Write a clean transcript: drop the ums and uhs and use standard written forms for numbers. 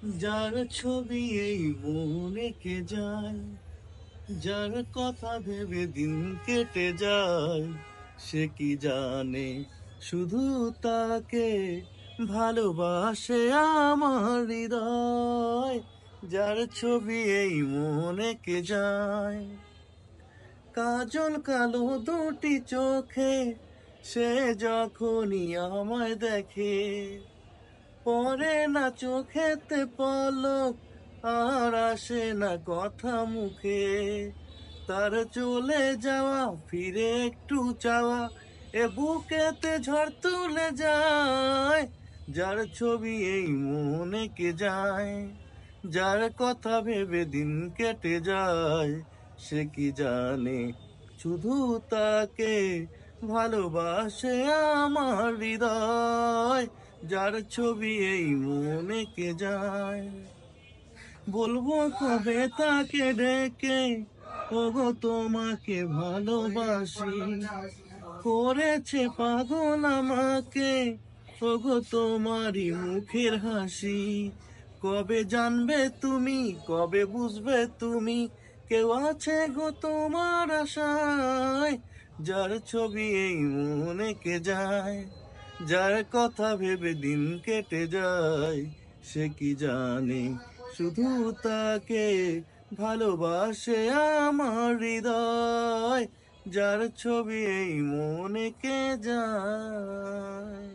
যার ছবি এই মনে কে যায়, যার কথা ভেবে দিন কেটে যায়, সে কি জানে শুধু তাকে ভালোবাসে আমার হৃদয়। যার ছবি এই মনে কে যায়, কাজল কালো দুটি চোখে, সে যখনই আমায় দেখে, পড়ে না চোখেতে পলক, আর আসে না কথা মুখে। তার চলে যাওয়া, ফিরে একটু চাওয়া, এ বুকেতে ঝড় তুলে যায়। যার ছবি এই মনে কে যায়, যার কথা ভেবে দিন কেটে যায়, সে কি জানে শুধু তাকে ভালোবাসে আমার হৃদয়। যার ছবি এই মনে কে যায়, বলবো কবে তাকে ডেকে, ওগো তোমাকে ভালোবাসি, করেছে পাগল আমাকে, ওগো তোমারই মুখের হাসি। কবে জানবে তুমি, কবে বুঝবে তুমি, কেউ আছে গো তোমার আশায়। যার ছবি এই মনে কে যায়, যার কথা ভেবে দিন কেটে যায়, সে কি জানে শুধু তাকে ভালোবাসে আমার হৃদয়। যার ছবি এই মনে কে যায়।